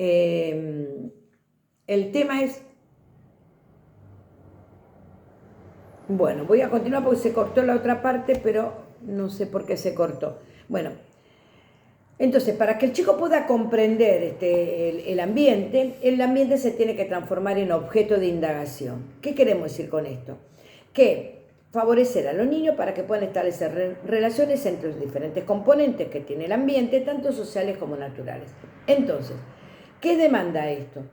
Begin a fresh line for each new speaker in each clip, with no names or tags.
El tema es, bueno, voy a continuar porque se cortó la otra parte, pero no sé por qué se cortó. Bueno, entonces, para que el chico pueda comprender el ambiente se tiene que transformar en objeto de indagación. ¿Qué queremos decir con esto? Que favorecer a los niños para que puedan establecer relaciones entre los diferentes componentes que tiene el ambiente, tanto sociales como naturales. Entonces, ¿qué demanda esto?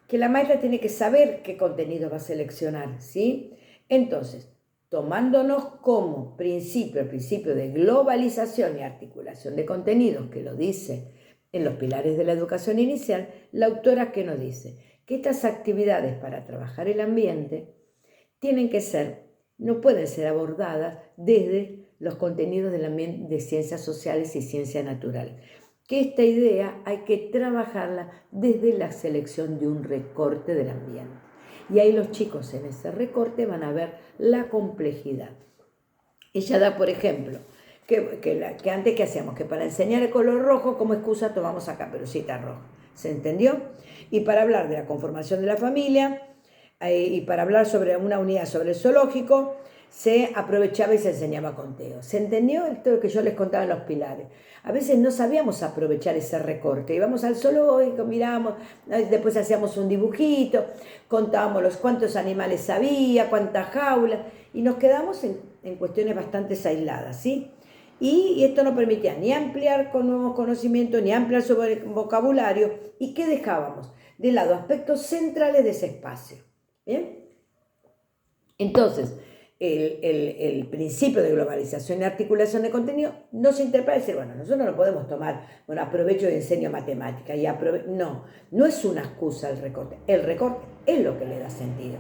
Que la maestra tiene que saber qué contenido va a seleccionar, ¿sí? Entonces, tomándonos como principio, el principio de globalización y articulación de contenidos, que lo dice en los pilares de la educación inicial, la autora que nos dice que estas actividades para trabajar el ambiente tienen que ser, no pueden ser abordadas desde los contenidos del ambiente de ciencias sociales y ciencias naturales. Que esta idea hay que trabajarla desde la selección de un recorte del ambiente. Y ahí los chicos en ese recorte van a ver la complejidad. Ella da, por ejemplo, que antes que hacíamos, que para enseñar el color rojo como excusa tomamos a Caperucita Roja. ¿Se entendió? Y para hablar de la conformación de la familia y para hablar sobre una unidad sobre el zoológico, se aprovechaba y se enseñaba conteo. ¿Se entendió esto que yo les contaba en los pilares? A veces no sabíamos aprovechar ese recorte. Íbamos al zoológico, mirábamos, después hacíamos un dibujito, contábamos los cuántos animales había, cuántas jaulas, y nos quedamos en cuestiones bastante aisladas, ¿sí? Y esto no permitía ni ampliar con nuevos conocimientos, ni ampliar su vocabulario. ¿Y qué dejábamos? De lado aspectos centrales de ese espacio. ¿Bien? Entonces, el principio de globalización y articulación de contenido no se interpreta y decir, bueno, nosotros no podemos tomar, bueno, aprovecho y enseño matemática. No es una excusa el recorte. El recorte es lo que le da sentido.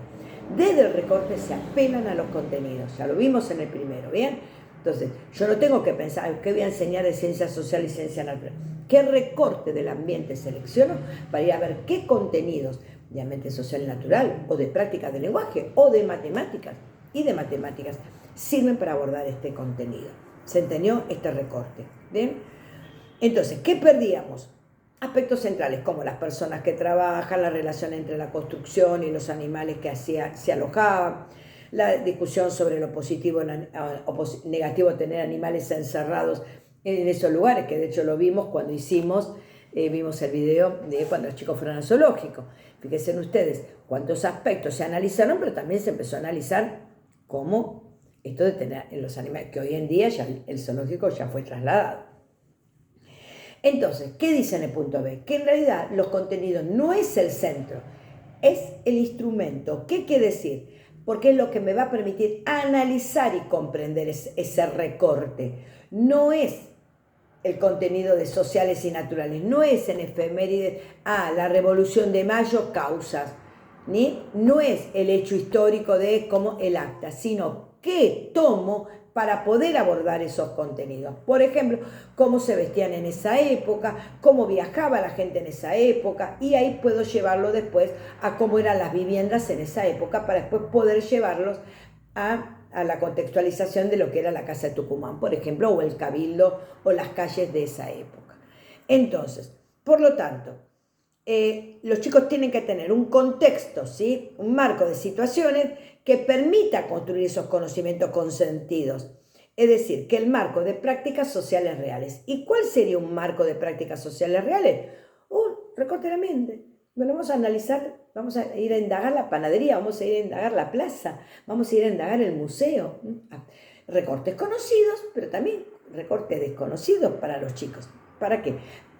Desde el recorte se apelan a los contenidos, ya lo vimos en el primero, ¿bien? Entonces, yo no tengo que pensar, ¿qué voy a enseñar de ciencias sociales y ciencia natural? ¿Qué recorte del ambiente selecciono para ir a ver qué contenidos de ambiente social y natural, o de prácticas de lenguaje, o de matemáticas, y de matemáticas, sirven para abordar este contenido? ¿Se entendió este recorte? ¿Bien? Entonces, ¿qué perdíamos? Aspectos centrales, como las personas que trabajan, la relación entre la construcción y los animales que se alojaban, la discusión sobre lo positivo o negativo de tener animales encerrados en esos lugares, que de hecho lo vimos cuando vimos el video de cuando los chicos fueron al zoológico. Fíjense ustedes cuántos aspectos se analizaron, pero también se empezó a analizar cómo esto de tener en los animales, que hoy en día ya el zoológico ya fue trasladado. Entonces, ¿qué dice en el punto B? Que en realidad los contenidos no es el centro, es el instrumento. ¿Qué quiere decir? Porque es lo que me va a permitir analizar y comprender ese recorte. No es el contenido de sociales y naturales, no es en efemérides, la Revolución de Mayo, causas, no es el hecho histórico de como el acta, sino qué tomo para poder abordar esos contenidos. Por ejemplo, cómo se vestían en esa época, cómo viajaba la gente en esa época, y ahí puedo llevarlo después a cómo eran las viviendas en esa época para después poder llevarlos a la contextualización de lo que era la Casa de Tucumán, por ejemplo, o el Cabildo o las calles de esa época. Entonces, por lo tanto, los chicos tienen que tener un contexto, ¿sí? Un marco de situaciones que permita construir esos conocimientos con sentidos. Es decir, que el marco de prácticas sociales reales. ¿Y cuál sería un marco de prácticas sociales reales? Un recorte de la mente. Bueno, vamos a analizar, vamos a ir a indagar la panadería, vamos a ir a indagar la plaza, vamos a ir a indagar el museo. Recortes conocidos, pero también recortes desconocidos para los chicos. ¿Para qué?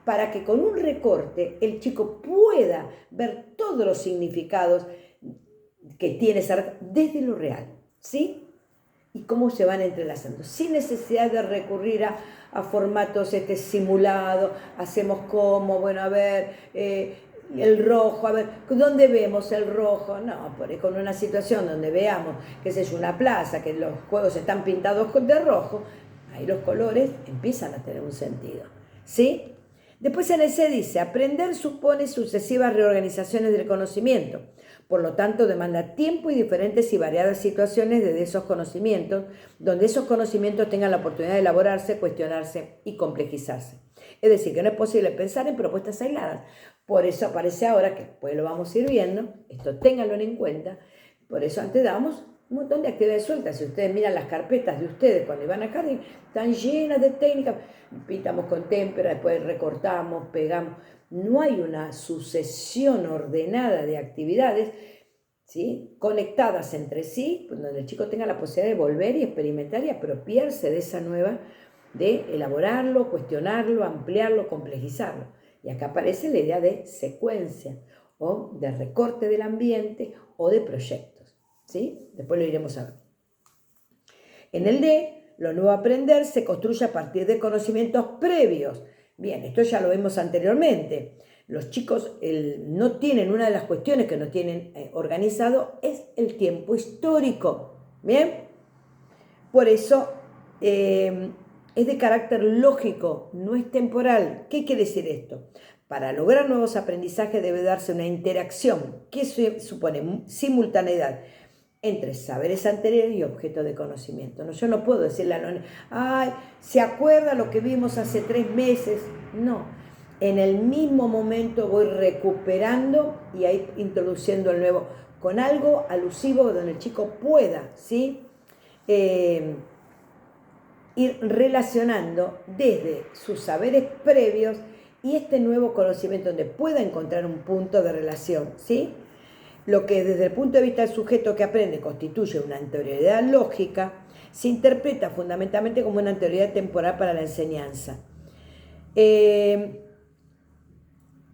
Para que con un recorte el chico pueda ver todos los significados que tiene esa recorte desde lo real, ¿sí? Y cómo se van entrelazando, sin necesidad de recurrir a formatos simulados, hacemos como, bueno, a ver, el rojo, a ver, ¿dónde vemos el rojo? No, con una situación donde veamos, qué sé yo, una plaza, que los juegos están pintados de rojo, ahí los colores empiezan a tener un sentido, ¿sí? Después en el C dice, aprender supone sucesivas reorganizaciones del conocimiento. Por lo tanto, demanda tiempo y diferentes y variadas situaciones de esos conocimientos, donde esos conocimientos tengan la oportunidad de elaborarse, cuestionarse y complejizarse. Es decir, que no es posible pensar en propuestas aisladas. Por eso aparece ahora, que después lo vamos a ir viendo, esto ténganlo en cuenta, por eso antes dábamos un montón de actividades sueltas. Si ustedes miran las carpetas de ustedes cuando iban al jardín, están llenas de técnicas. Pintamos con témpera, después recortamos, pegamos. No hay una sucesión ordenada de actividades, ¿sí?, conectadas entre sí, donde el chico tenga la posibilidad de volver y experimentar y apropiarse de esa nueva, de elaborarlo, cuestionarlo, ampliarlo, complejizarlo. Y acá aparece la idea de secuencia o de recorte del ambiente o de proyectos, ¿sí? Después lo iremos a ver. En el D, lo nuevo a aprender se construye a partir de conocimientos previos. Bien, esto ya lo vimos anteriormente. Los chicos no tienen, una de las cuestiones que no tienen organizado es el tiempo histórico. Bien, por eso es de carácter lógico, no es temporal. ¿Qué quiere decir esto? Para lograr nuevos aprendizajes debe darse una interacción que supone simultaneidad entre saberes anteriores y objeto de conocimiento. No, yo no puedo decirle a los, ay, ¿se acuerda lo que vimos hace 3 meses? No, en el mismo momento voy recuperando y ahí introduciendo el nuevo, con algo alusivo donde el chico pueda, ¿sí?, ir relacionando desde sus saberes previos y este nuevo conocimiento donde pueda encontrar un punto de relación, ¿sí? Lo que desde el punto de vista del sujeto que aprende constituye una anterioridad lógica, se interpreta fundamentalmente como una anterioridad temporal para la enseñanza.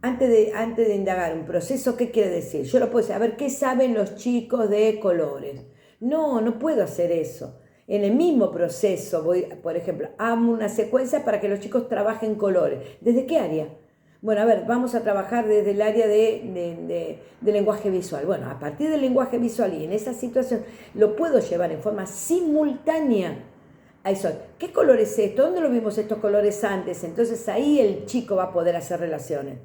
Antes de indagar un proceso, ¿qué quiere decir? Yo lo puedo decir, a ver, ¿qué saben los chicos de colores? No puedo hacer eso. En el mismo proceso, por ejemplo, hago una secuencia para que los chicos trabajen colores. ¿Desde qué área? Bueno, a ver, vamos a trabajar desde el área de lenguaje visual. Bueno, a partir del lenguaje visual y en esa situación lo puedo llevar en forma simultánea a eso. ¿Qué color es esto? ¿Dónde lo vimos estos colores antes? Entonces ahí el chico va a poder hacer relaciones.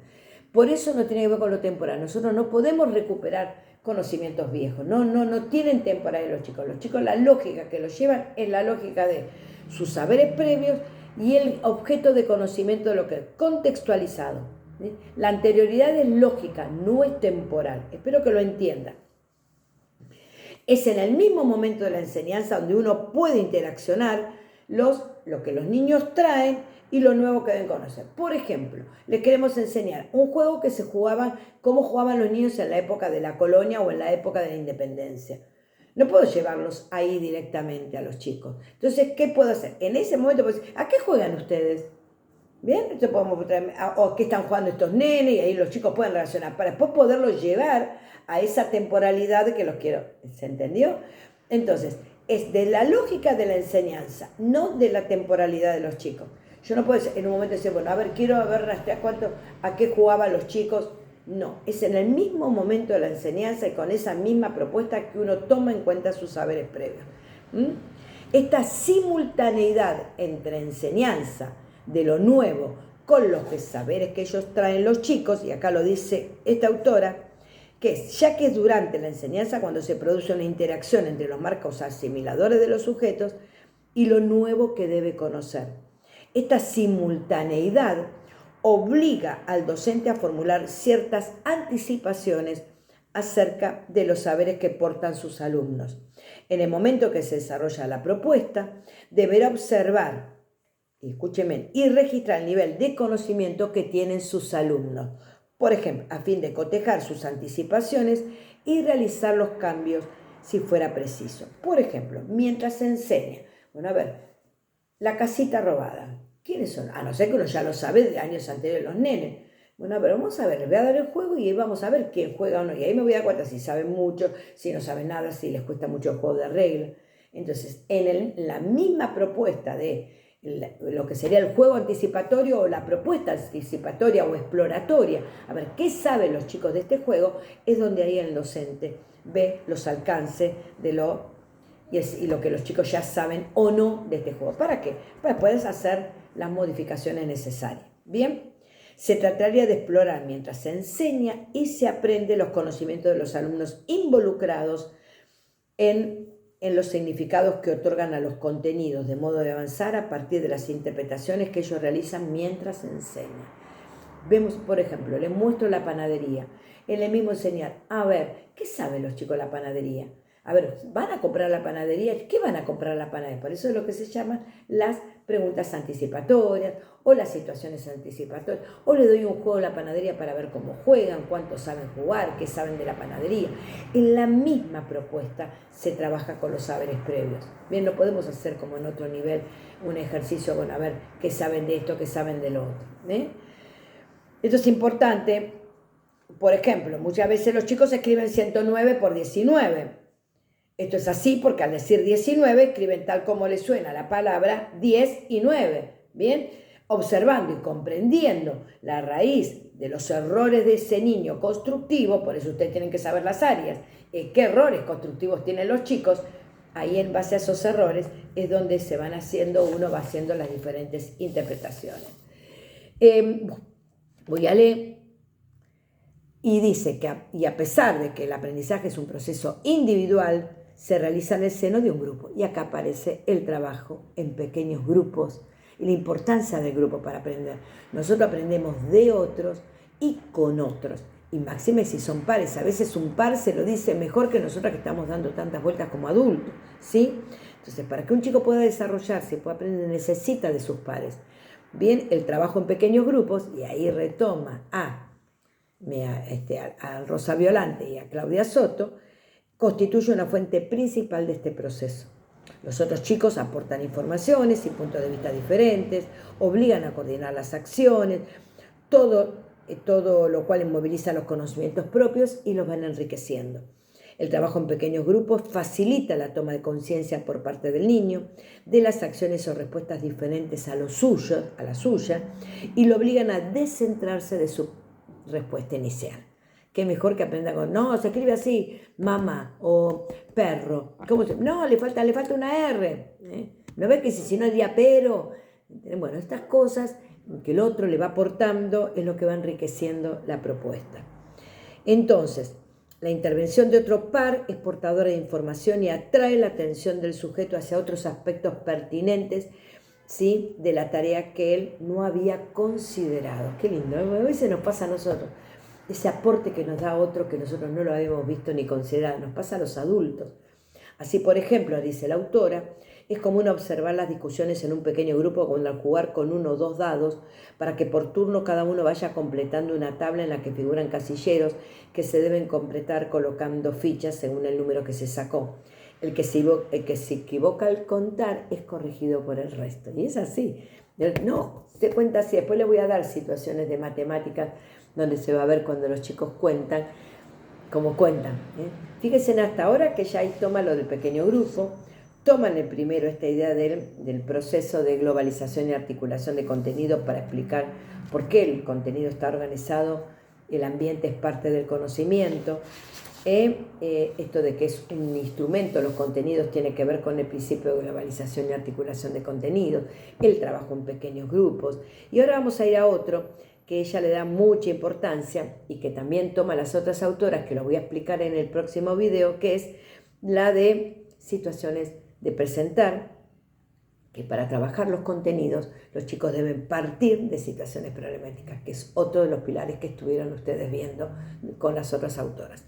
Por eso no tiene que ver con lo temporal. Nosotros no podemos recuperar conocimientos viejos. No tienen temporalidad los chicos. Los chicos, la lógica que los llevan es la lógica de sus saberes previos y el objeto de conocimiento de lo que es contextualizado. ¿Sí? La anterioridad es lógica, no es temporal. Espero que lo entiendan. Es en el mismo momento de la enseñanza donde uno puede interaccionar lo que los niños traen y lo nuevo que deben conocer. Por ejemplo, les queremos enseñar un juego que se jugaba, cómo jugaban los niños en la época de la colonia o en la época de la independencia. No puedo llevarlos ahí directamente a los chicos. Entonces, ¿qué puedo hacer? En ese momento, pues, ¿a qué juegan ustedes? ¿Bien? Entonces podemos traer, o qué están jugando estos nenes, y ahí los chicos pueden relacionar, para después poderlos llevar a esa temporalidad que los quiero. ¿Se entendió? Entonces, es de la lógica de la enseñanza, no de la temporalidad de los chicos. Yo no puedo en un momento decir, bueno, a ver, quiero ver a qué jugaban los chicos. No, es en el mismo momento de la enseñanza y con esa misma propuesta que uno toma en cuenta sus saberes previos. Esta simultaneidad entre enseñanza de lo nuevo con los saberes que ellos traen los chicos, y acá lo dice esta autora, que es, ya que es durante la enseñanza cuando se produce una interacción entre los marcos asimiladores de los sujetos y lo nuevo que debe conocer. Esta simultaneidad obliga al docente a formular ciertas anticipaciones acerca de los saberes que portan sus alumnos. En el momento que se desarrolla la propuesta, deberá observar, escúcheme, y registrar el nivel de conocimiento que tienen sus alumnos. Por ejemplo, a fin de cotejar sus anticipaciones y realizar los cambios si fuera preciso. Por ejemplo, mientras se enseña, bueno, a ver, la casita robada. ¿Quiénes son? A no ser que uno ya lo sabe de años anteriores los nenes. Bueno, pero vamos a ver, les voy a dar el juego y vamos a ver quién juega o no. Y ahí me voy a dar cuenta si saben mucho, si no saben nada, si les cuesta mucho el juego de regla. Entonces, en la misma propuesta de lo que sería el juego anticipatorio o la propuesta anticipatoria o exploratoria, a ver qué saben los chicos de este juego, es donde ahí el docente ve los alcances de y lo que los chicos ya saben o no de este juego. ¿Para qué? Para poder hacer las modificaciones necesarias. Bien, se trataría de explorar mientras se enseña y se aprende los conocimientos de los alumnos involucrados en en los significados que otorgan a los contenidos, de modo de avanzar a partir de las interpretaciones que ellos realizan mientras enseñan. Vemos, por ejemplo, les muestro la panadería. En el mismo enseñar, a ver, ¿qué saben los chicos de la panadería? A ver, ¿van a comprar la panadería? ¿Qué van a comprar la panadería? Por eso es lo que se llaman las preguntas anticipatorias o las situaciones anticipatorias. O le doy un juego a la panadería para ver cómo juegan, cuánto saben jugar, qué saben de la panadería. En la misma propuesta se trabaja con los saberes previos. Bien, no podemos hacer como en otro nivel un ejercicio con a ver qué saben de esto, qué saben de lo otro. Esto es importante. Por ejemplo, muchas veces los chicos escriben 109 por 19. Esto es así porque al decir 19 escriben tal como les suena la palabra 10 y 9. Bien, observando y comprendiendo la raíz de los errores de ese niño constructivo, por eso ustedes tienen que saber las áreas, qué errores constructivos tienen los chicos, ahí en base a esos errores es donde se van haciendo, uno va haciendo las diferentes interpretaciones. Voy a leer. Y dice que a pesar de que el aprendizaje es un proceso individual, se realiza en el seno de un grupo. Y acá aparece el trabajo en pequeños grupos y la importancia del grupo para aprender. Nosotros aprendemos de otros y con otros. Y máxime si son pares. A veces un par se lo dice mejor que nosotros que estamos dando tantas vueltas como adultos, ¿sí? Entonces, para que un chico pueda desarrollarse y pueda aprender, necesita de sus pares. Bien, el trabajo en pequeños grupos, y ahí retoma a Rosa Violante y a Claudia Soto, constituye una fuente principal de este proceso. Los otros chicos aportan informaciones y puntos de vista diferentes, obligan a coordinar las acciones, todo lo cual moviliza los conocimientos propios y los van enriqueciendo. El trabajo en pequeños grupos facilita la toma de conciencia por parte del niño de las acciones o respuestas diferentes a la suya, y lo obligan a descentrarse de su respuesta inicial. Qué mejor que aprenda con, no, se escribe así, mamá o perro. No, le falta una R. ¿No ves que si no diría pero? Bueno, estas cosas que el otro le va aportando es lo que va enriqueciendo la propuesta. Entonces, la intervención de otro par es portadora de información y atrae la atención del sujeto hacia otros aspectos pertinentes, ¿sí?, de la tarea que él no había considerado. Qué lindo, a veces nos pasa a nosotros. Ese aporte que nos da otro que nosotros no lo habíamos visto ni considerado, nos pasa a los adultos. Así, por ejemplo, dice la autora, es común observar las discusiones en un pequeño grupo cuando al jugar con 1 o 2 dados para que por turno cada uno vaya completando una tabla en la que figuran casilleros que se deben completar colocando fichas según el número que se sacó. El que se equivoca al contar es corregido por el resto. Y es así. No, se cuenta así. Después le voy a dar situaciones de matemáticas donde se va a ver cuando los chicos cuentan, cómo cuentan. Fíjense hasta ahora que ya ahí toma lo del pequeño grupo, toman el primero esta idea del proceso de globalización y articulación de contenido para explicar por qué el contenido está organizado, el ambiente es parte del conocimiento. Esto de que es un instrumento, los contenidos tiene que ver con el principio de globalización y articulación de contenidos, el trabajo en pequeños grupos. Y ahora vamos a ir a otro que ella le da mucha importancia y que también toma las otras autoras, que lo voy a explicar en el próximo video, que es la de situaciones de presentar, que para trabajar los contenidos los chicos deben partir de situaciones problemáticas, que es otro de los pilares que estuvieron ustedes viendo con las otras autoras.